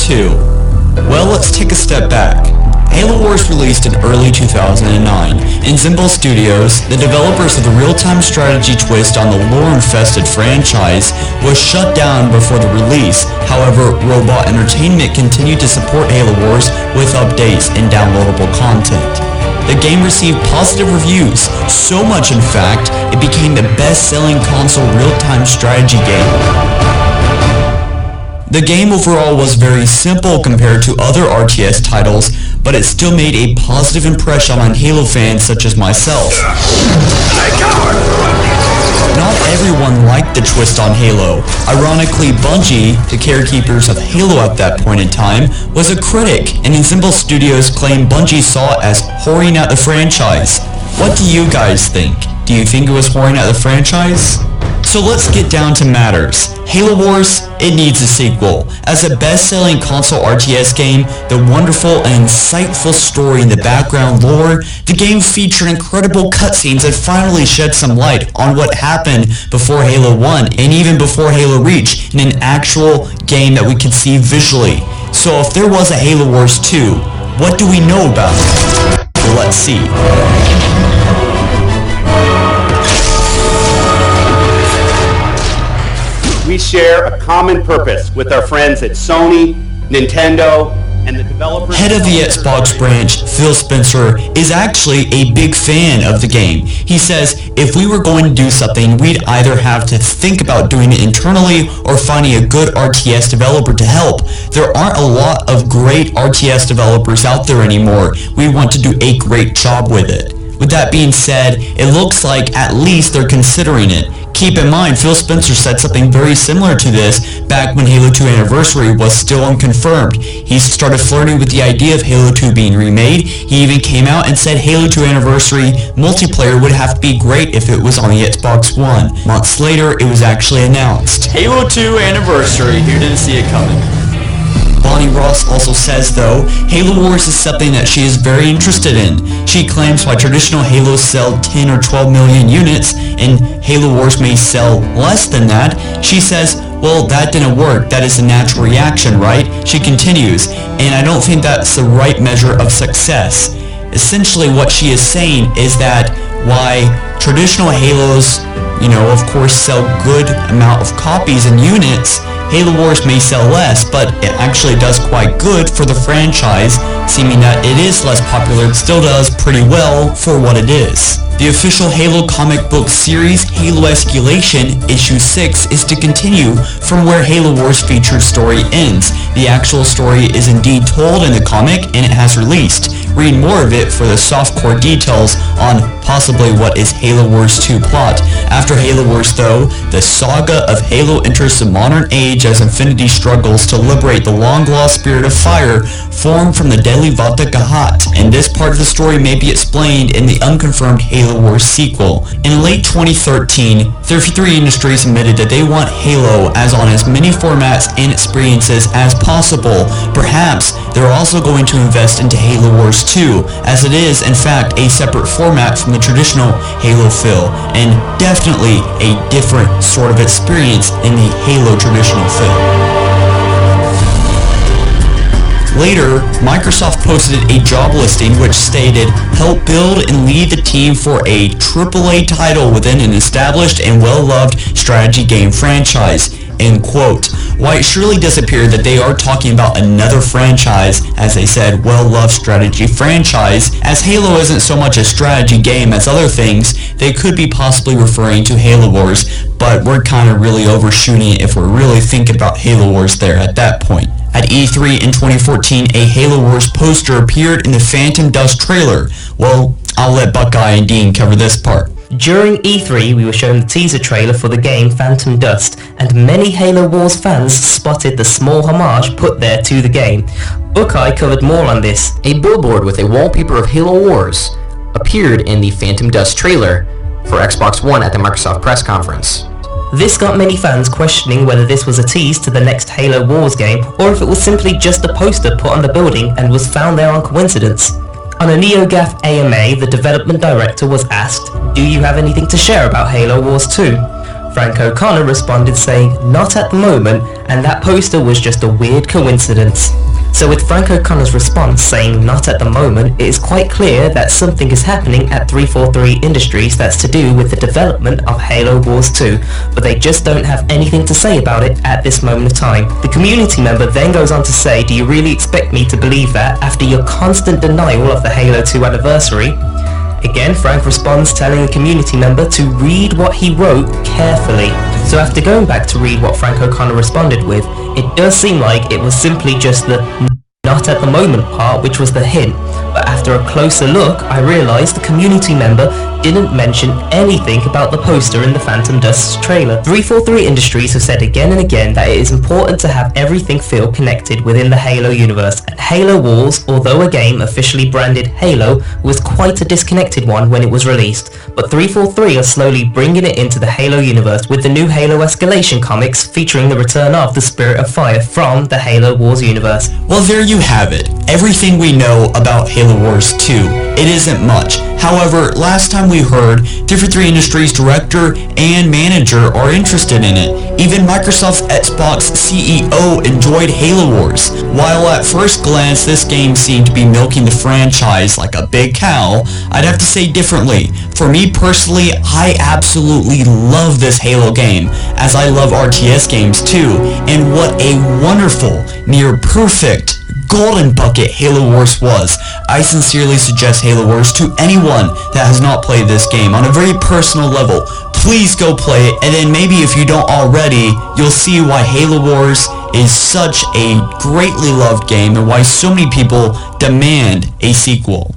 2? Well, let's take a step back. Halo Wars released in early 2009. In Zynbel Studios, the developers of the real-time strategy twist on the lore-infested franchise, was shut down before the release. However, Robot Entertainment continued to support Halo Wars with updates and downloadable content. The game received positive reviews, so much in fact, it became the best-selling console real-time strategy game. The game overall was very simple compared to other RTS titles, but it still made a positive impression on Halo fans such as myself. Not everyone liked the twist on Halo. Ironically, Bungie, the carekeepers of Halo at that point in time, was a critic, and Zynbel Studios claimed Bungie saw it as whoring out the franchise. What do you guys think? Do you think it was whoring out the franchise? So let's get down to matters. Halo Wars, it needs a sequel. As a best-selling console RTS game, the wonderful and insightful story in the background lore, the game featured incredible cutscenes that finally shed some light on what happened before Halo 1 and even before Halo Reach in an actual game that we can see visually. So if there was a Halo Wars 2, what do we know about it? Well, let's see. We share a common purpose with our friends at Sony, Nintendo, and the developers. Head of the Xbox branch, Phil Spencer, is actually a big fan of the game. He says, if we were going to do something, we'd either have to think about doing it internally or finding a good RTS developer to help. There aren't a lot of great RTS developers out there anymore. We want to do a great job with it. With that being said, it looks like at least they're considering it. Keep in mind, Phil Spencer said something very similar to this back when Halo 2 Anniversary was still unconfirmed. He started flirting with the idea of Halo 2 being remade. He even came out and said Halo 2 Anniversary multiplayer would have to be great if it was on the Xbox One. Months later, it was actually announced. Halo 2 Anniversary, who didn't see it coming? Bonnie Ross also says, though, Halo Wars is something that she is very interested in. She claims while traditional Halos sell 10 or 12 million units and Halo Wars may sell less than that, she says, well, that didn't work. That is a natural reaction, right? She continues, and I don't think that's the right measure of success. Essentially what she is saying is that why traditional Halos, of course sell good amount of copies and units, Halo Wars may sell less, but it actually does quite good for the franchise, seeming that it is less popular, it still does pretty well for what it is. The official Halo comic book series, Halo Escalation, Issue 6, is to continue from where Halo Wars featured story ends. The actual story is indeed told in the comic, and it has released. Read more of it for the softcore details on possibly what is Halo Wars 2 plot. After Halo Wars, though, the saga of Halo enters the modern age as Infinity struggles to liberate the long-lost spirit of fire formed from the deadly Vata Gahat, and this part of the story may be explained in the unconfirmed Halo Wars sequel. In late 2013, 33 Industries admitted that they want Halo as on as many formats and experiences as possible. Perhaps they're also going to invest into Halo Wars 2, as it is in fact a separate format from the traditional Halo feel, and definitely a different sort of experience in the Halo traditional feel. Later, Microsoft posted a job listing which stated, help build and lead the team for a AAA title within an established and well-loved strategy game franchise, end quote. While it surely does appear that they are talking about another franchise, as they said, well-loved strategy franchise, as Halo isn't so much a strategy game as other things, they could be possibly referring to Halo Wars, but we're kind of really overshooting it if we're really thinking about Halo Wars there at that point. At E3 in 2014, a Halo Wars poster appeared in the Phantom Dust trailer. Well, I'll let Buckeye and Dean cover this part. During E3, we were shown the teaser trailer for the game Phantom Dust, and many Halo Wars fans spotted the small homage put there to the game. Buckeye covered more on this. A billboard with a wallpaper of Halo Wars appeared in the Phantom Dust trailer for Xbox One at the Microsoft press conference. This got many fans questioning whether this was a tease to the next Halo Wars game, or if it was simply just a poster put on the building and was found there on coincidence. On a NeoGAF AMA, the development director was asked, do you have anything to share about Halo Wars 2? Frank O'Connor responded saying, "Not at the moment, and that poster was just a weird coincidence." So with Frank O'Connor's response saying "not at the moment," it is quite clear that something is happening at 343 Industries that's to do with the development of Halo Wars 2, but they just don't have anything to say about it at this moment of time. The community member then goes on to say, "Do you really expect me to believe that after your constant denial of the Halo 2 anniversary?" Again, Frank responds telling the community member to read what he wrote carefully. So after going back to read what Frank O'Connor responded with, it does seem like it was simply just the "not at the moment" part which was the hint, but after a closer look I realised the community member didn't mention anything about the poster in the Phantom Dust trailer. 343 Industries have said again and again that it is important to have everything feel connected within the Halo universe, and Halo Wars, although a game officially branded Halo, was quite a disconnected one when it was released, but 343 are slowly bringing it into the Halo universe with the new Halo Escalation comics featuring the return of the Spirit of Fire from the Halo Wars universe. Well, there you have it. Everything we know about Halo Wars 2. It isn't much. However, last time we heard, 343 Industries director and manager are interested in it. Even Microsoft's Xbox CEO enjoyed Halo Wars. While at first glance this game seemed to be milking the franchise like a big cow, I'd have to say differently. For me personally, I absolutely love this Halo game, as I love RTS games too, and what a wonderful, near perfect, golden bucket Halo Wars was. I sincerely suggest Halo Wars to anyone that has not played this game on a very personal level. Please go play it, and then maybe if you don't already, you'll see why Halo Wars is such a greatly loved game and why so many people demand a sequel.